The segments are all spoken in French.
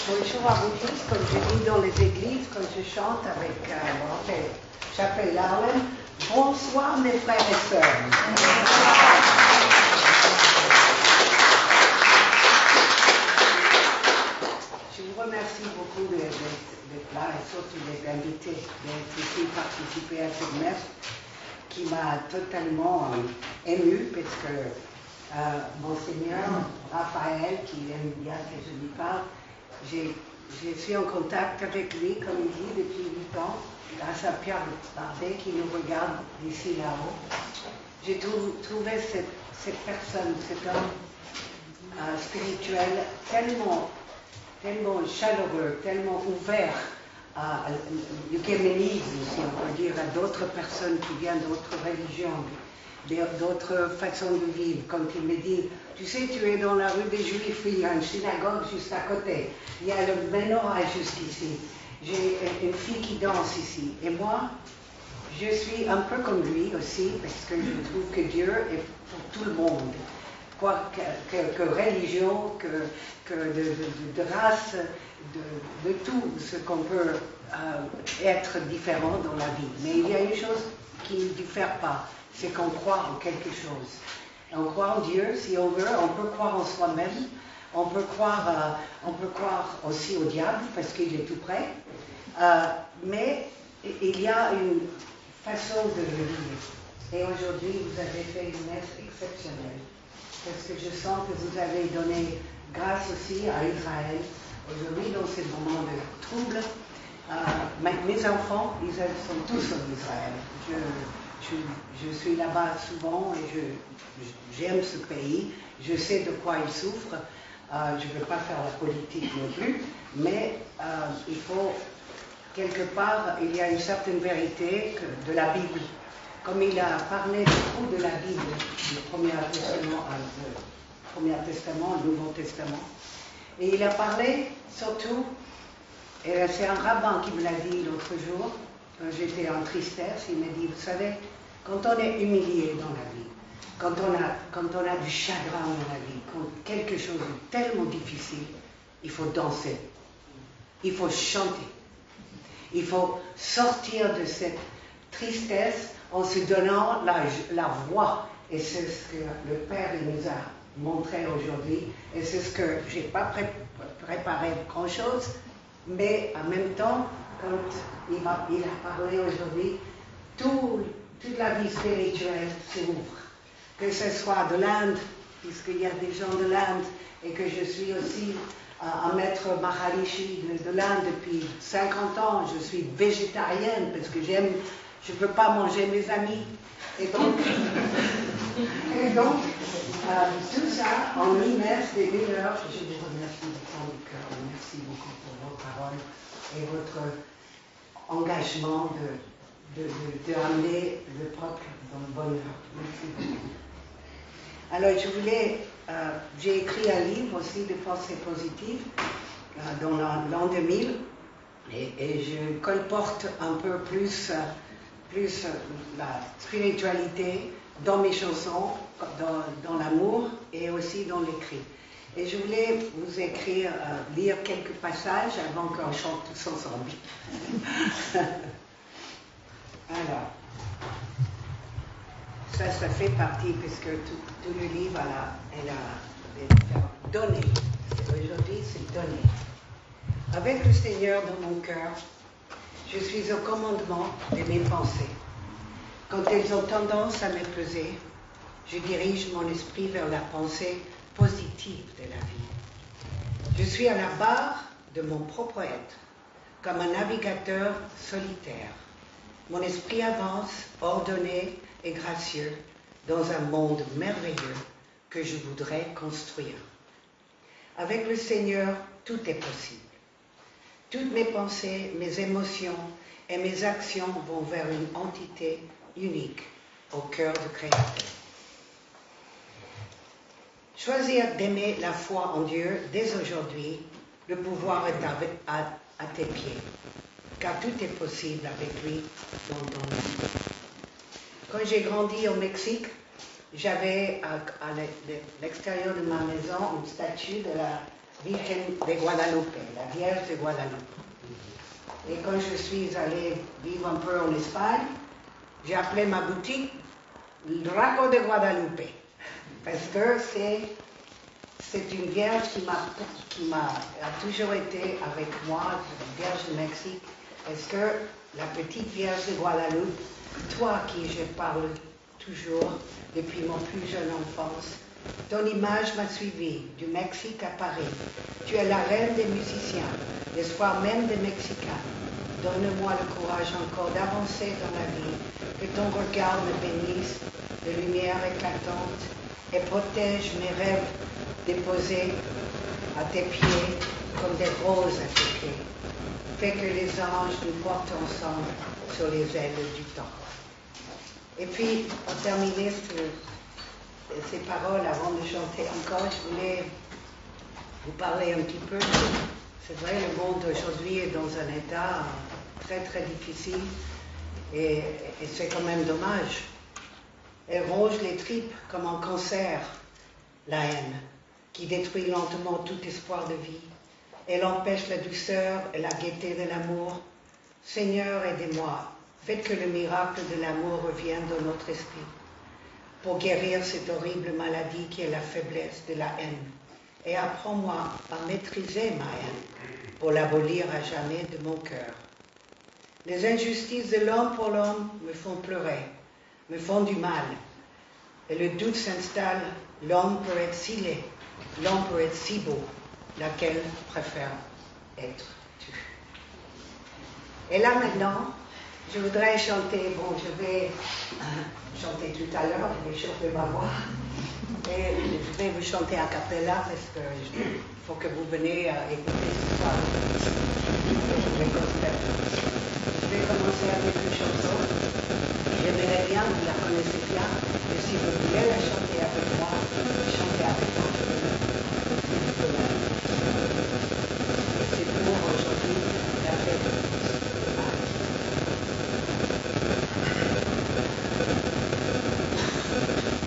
Bonjour à vous tous, comme je dis dans les églises, quand je chante avec Chapelle Harlem, bonsoir mes frères et sœurs. Je vous remercie beaucoup d'être là et surtout d'être invité, d'être ici participer à cette messe qui m'a totalement ému parce que Monseigneur Raphaël, qui aime bien que je lui parle, je suis en contact avec lui, comme il dit, depuis 8 ans, grâce à Pierre Bardet qui nous regarde d'ici là-haut. J'ai trouvé cette personne, cet homme spirituel tellement chaleureux, tellement ouvert à l'œcuménisme, si on peut dire, à d'autres personnes qui viennent d'autres religions, d'autres façons de vivre. Quand il me dit, tu sais, tu es dans la rue des Juifs, il y a une synagogue juste à côté, il y a le menorah jusqu'ici, j'ai une fille qui danse ici. Et moi, je suis un peu comme lui aussi, parce que je trouve que Dieu est pour tout le monde. Quoi que religion, que de race, de tout ce qu'on peut être différent dans la vie. Mais il y a une chose qui ne diffère pas, c'est qu'on croit en quelque chose. On croit en Dieu, si on veut, on peut croire en soi-même, on peut croire aussi au diable, parce qu'il est tout près, mais il y a une façon de le vivre. Et aujourd'hui, vous avez fait une messe exceptionnelle. Parce que je sens que vous avez donné grâce aussi à Israël. Aujourd'hui, dans ces moments de trouble, mes enfants, ils sont tous en Israël. Je suis là-bas souvent et j'aime ce pays. Je sais de quoi ils souffrent. Je ne veux pas faire la politique non plus, mais il faut, quelque part, il y a une certaine vérité de la Bible. Comme il a parlé beaucoup de la Bible, du Premier Testament, le Nouveau Testament, et il a parlé surtout, et c'est un rabbin qui me l'a dit l'autre jour, quand j'étais en tristesse, il m'a dit, vous savez, quand on est humilié dans la vie, quand on a du chagrin dans la vie, quand quelque chose est tellement difficile, il faut danser, il faut chanter, il faut sortir de cette tristesse en se donnant la voix. Et c'est ce que le Père nous a montré aujourd'hui. Et c'est ce que je n'ai pas préparé grand-chose, mais en même temps, quand il a parlé aujourd'hui, toute la vie spirituelle s'ouvre. Que ce soit de l'Inde, puisqu'il y a des gens de l'Inde, et que je suis aussi un maître Maharishi de l'Inde depuis 50 ans. Je suis végétarienne parce que je ne peux pas manger mes amis. Et donc tout ça en une messe de 1 heure. Je vous remercie du fond du cœur. Merci beaucoup pour vos paroles et votre engagement de amener le peuple dans le bonheur. Merci beaucoup. Alors, j'ai écrit un livre aussi de pensée positive dans l'an 2000 et je colporte un peu plus la spiritualité dans mes chansons, dans l'amour et aussi dans l'écrit. Et je voulais vous lire quelques passages avant qu'on chante tous ensemble. Alors, ça fait partie, puisque tout le livre, elle a donné. Aujourd'hui, c'est donné. Avec le Seigneur dans mon cœur, je suis au commandement de mes pensées. Quand elles ont tendance à me peser, je dirige mon esprit vers la pensée positive de la vie. Je suis à la barre de mon propre être, comme un navigateur solitaire. Mon esprit avance, ordonné et gracieux, dans un monde merveilleux que je voudrais construire. Avec le Seigneur, tout est possible. Toutes mes pensées, mes émotions et mes actions vont vers une entité unique au cœur du Créateur. Choisir d'aimer la foi en Dieu dès aujourd'hui, le pouvoir est à tes pieds, car tout est possible avec lui dans ton vie. Quand j'ai grandi au Mexique, j'avais à l'extérieur de ma maison une statue Virgen de Guadalupe, la Vierge de Guadalupe. Et quand je suis allée vivre un peu en Espagne, j'ai appelé ma boutique le Drago de Guadalupe, parce que c'est une vierge qui a toujours été avec moi, la Vierge du Mexique, parce que la petite Vierge de Guadalupe, toi qui je parle toujours depuis mon plus jeune enfance, ton image m'a suivi du Mexique à Paris. Tu es la reine des musiciens, l'espoir même des Mexicains. Donne-moi le courage encore d'avancer dans la vie, que ton regard me bénisse de lumière éclatante et protège mes rêves déposés à tes pieds comme des roses à tes pieds. Fais que les anges nous portent ensemble sur les ailes du temps. Et puis, pour terminer ces paroles, avant de chanter encore, je voulais vous parler un petit peu. C'est vrai, le monde aujourd'hui est dans un état très très difficile et c'est quand même dommage. Elle ronge les tripes comme un cancer, la haine, qui détruit lentement tout espoir de vie. Elle empêche la douceur et la gaieté de l'amour. Seigneur, aidez-moi. Faites que le miracle de l'amour revienne dans notre esprit pour guérir cette horrible maladie qui est la faiblesse de la haine. Et apprends-moi à maîtriser ma haine pour l'abolir à jamais de mon cœur. Les injustices de l'homme pour l'homme me font pleurer, me font du mal. Et le doute s'installe, l'homme peut être si laid, l'homme peut être si beau, laquelle préfère être tu. Et là maintenant, je voudrais chanter, bon je vais chanter tout à l'heure, je vais chauffer ma voix, et je vais vous chanter a cappella parce qu'il faut que vous veniez écouter ce soir. Je vais commencer avec une chanson, j'aimerais bien, vous la connaissez bien, mais si vous voulez la chanter avec moi, chantez avec moi. C'est pour aujourd'hui la fête.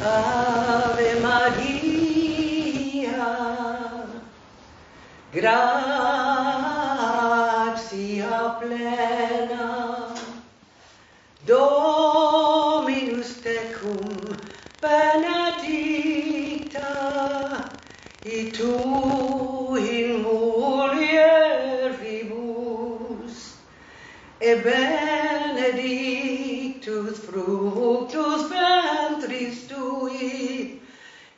Ave Maria, gratia plena, Dominus tecum benedicta, et tu in mulieribus, et benedictus fructus ventris tui,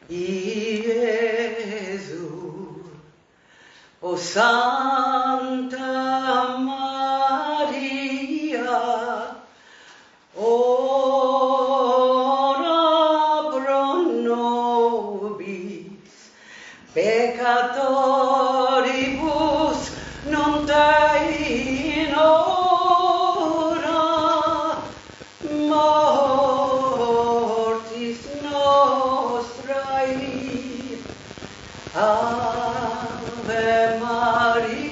Iesus. O Santa Maria, ora pro nobis peccatoribus, nunc in hora mortis nostrae. Ave Maria.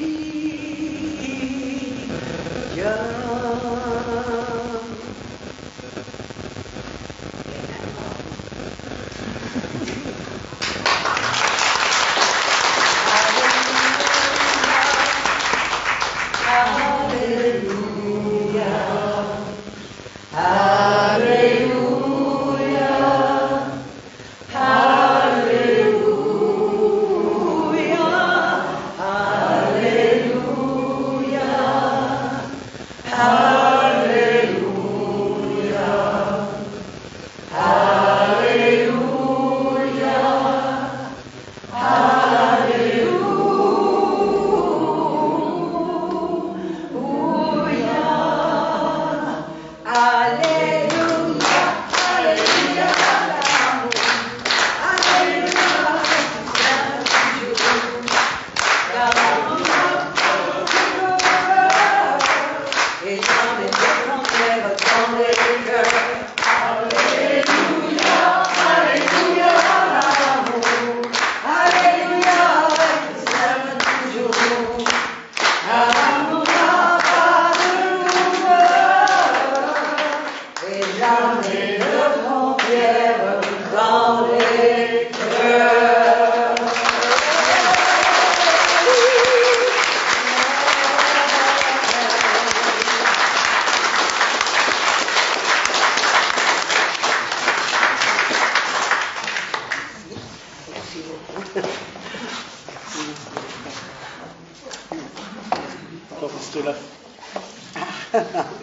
Ella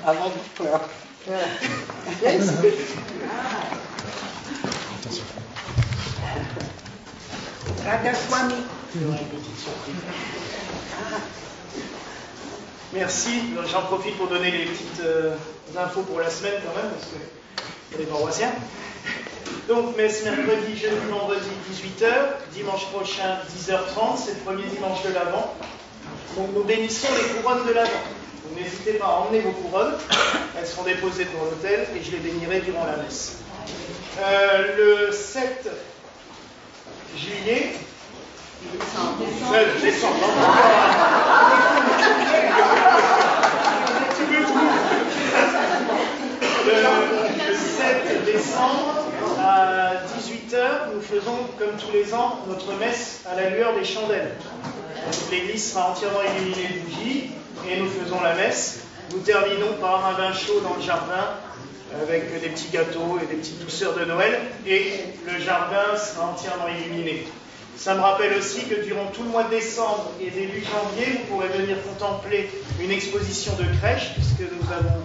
Avant de pleurer. Yes. Radha-swami. Merci. J'en profite pour donner les petites infos pour la semaine quand même, parce que il y a des paroissiens. Donc, messe mercredi, jeudi, vendredi, 18h. Dimanche prochain, 10h30. C'est le premier dimanche de l'Avent. Donc, nous bénissons les couronnes de l'Avent. Donc, n'hésitez pas à emmener vos couronnes. Elles seront déposées devant l'autel et je les bénirai durant la messe. Le 7 juillet. Décembre. Le 7 décembre à 18h, nous faisons, comme tous les ans, notre messe à la lueur des chandelles. L'église sera entièrement illuminée de bougies et nous faisons la messe. Nous terminons par un vin chaud dans le jardin avec des petits gâteaux et des petites douceurs de Noël et le jardin sera entièrement illuminé. Ça me rappelle aussi que durant tout le mois de décembre et début janvier, vous pourrez venir contempler une exposition de crèches, puisque nous avons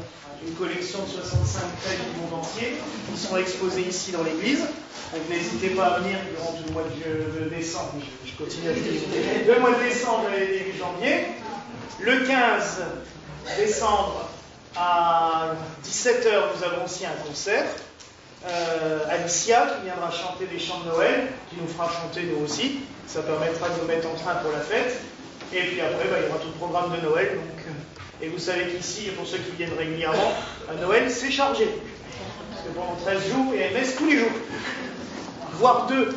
une collection de 65 crèches du monde entier qui sont exposées ici dans l'église. Donc n'hésitez pas à venir durant tout le mois de décembre. Je continue à dire. Le mois de décembre et début janvier. Le 15 décembre à 17h, nous avons aussi un concert. Alicia qui viendra chanter des chants de Noël, qui nous fera chanter nous aussi. Ça permettra de nous mettre en train pour la fête. Et puis après, il y aura tout le programme de Noël. Donc, et vous savez qu'ici, pour ceux qui viennent régulièrement, à Noël, c'est chargé. Parce que pendant 13 jours, il y a une messe tous les jours. Voire 2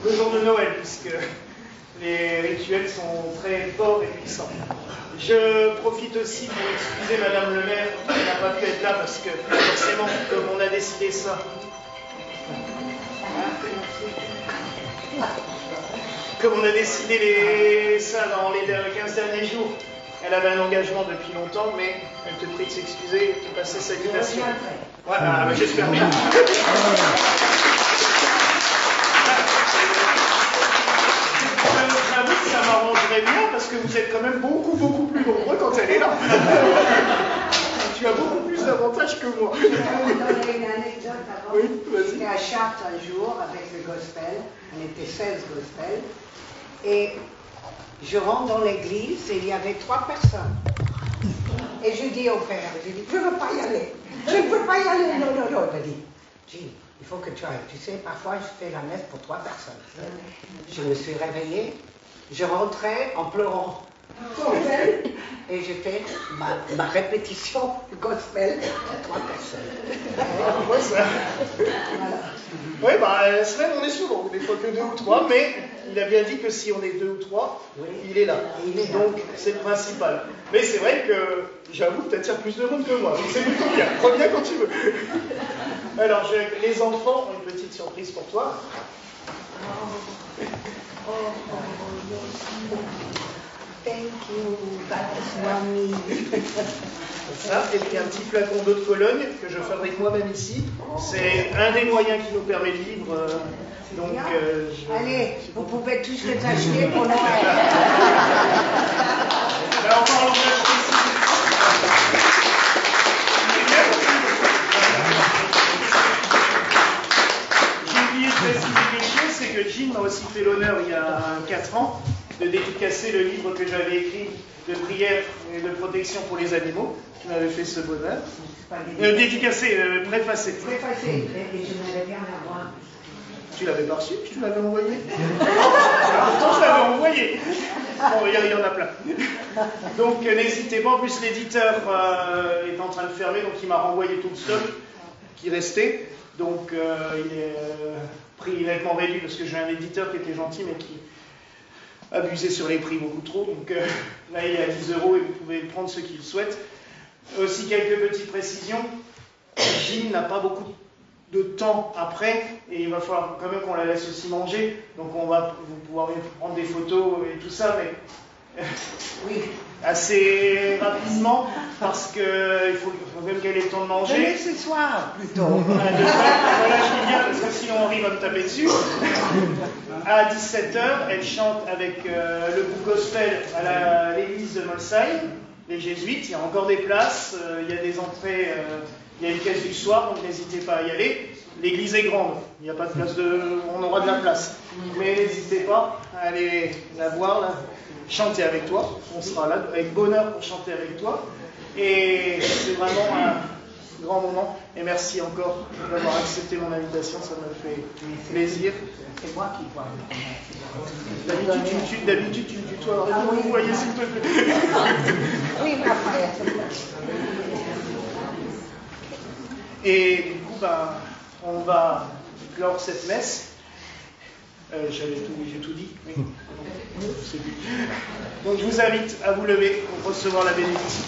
le jour de Noël, puisque les rituels sont très forts et puissants. Je profite aussi pour excuser Madame le maire qui n'a pas pu être là parce que forcément, comme on a décidé ça, ça dans les 15 derniers jours, elle avait un engagement depuis longtemps, mais elle te prie de s'excuser et de passer sa invitation. Voilà, j'espère bien. J'avoue que ça m'arrangerait bien parce que vous êtes quand même beaucoup plus nombreux quand elle est là. Tu as beaucoup plus d'avantages que moi. Je vais vous donner une anecdote avant. Oui, vas-y. J'étais à Chartres un jour avec le gospel. On était 16 gospels. Et je rentre dans l'église et il y avait 3 personnes. Et je dis au père, je dis, je ne veux pas y aller. Je ne peux pas y aller. Non. Il m'a dit, Jean, il faut que tu ailles. Tu sais, parfois je fais la messe pour 3 personnes. Je me suis réveillée. Je rentrais en pleurant. Et j'ai fait ma répétition du gospel à 3 personnes. Ouais, ça. Voilà. Oui, la semaine, on est souvent, des fois que 2 ou 3, mais il a bien dit que si on est 2 ou 3, oui, il est là. Donc, c'est le principal. Mais c'est vrai que, j'avoue que tu attires plus de monde que moi, donc c'est plutôt bien. Reviens quand tu veux. Alors, les enfants ont une petite surprise pour toi. Thank you, Radha-swami. Ça, et puis un petit flacon d'eau de Cologne que je fabrique moi-même ici. C'est un des moyens qui nous permet de vivre. Donc, allez, vous pouvez tous les acheter pour Noël. Alors, en parlant d'acheter ici. J'ai oublié de préciser quelque chose, c'est que Jean m'a aussi fait l'honneur il y a 4 ans de dédicacer le livre que j'avais écrit de prière et de protection pour les animaux, qui m'avait fait ce bonheur. Dédicacé, préfacé. Préfacé, et je n'avais rien à voir. Tu l'avais pas reçu, tu l'avais envoyé. Pourtant, je l'avais envoyé. Bon, il y en a plein. Donc, n'hésitez pas. En plus, l'éditeur est en train de fermer, donc il m'a renvoyé tout le stock qui restait. Donc, il est prix nettement réduit, parce que j'ai un éditeur qui était gentil, mais qui abusait sur les prix beaucoup trop. Donc, là, il est à 10 € et vous pouvez prendre ce qu'il souhaite. Aussi, quelques petites précisions. Jean n'a pas beaucoup de temps après, et il va falloir quand même qu'on la laisse aussi manger, donc vous pouvoir prendre des photos et tout ça, mais oui, assez rapidement, parce qu'il faut même qu'elle ait le temps de manger. Mais ce soir, plutôt. Voilà, je dis bien, parce que sinon Henri va me taper dessus. À 17h, elle chante avec le groupe gospel à l'église de Molsheim. les jésuites. Il y a encore des places, il y a des entrées, il y a une caisse du soir, donc n'hésitez pas à y aller. L'église est grande, il n'y a pas de place on aura de la place. Mais n'hésitez pas à aller la voir, là, chanter avec toi. On sera là avec bonheur pour chanter avec toi. Et c'est vraiment un grand moment. Et merci encore d'avoir accepté mon invitation, ça me fait plaisir. C'est moi qui vois. D'habitude, tu me tutoies. Ah oui. Vous voyez, s'il te plaît. Oui, ma frère. Et du coup, on va clore cette messe. J'ai tout dit. Oui. C'est bon. Donc je vous invite à vous lever pour recevoir la bénédiction.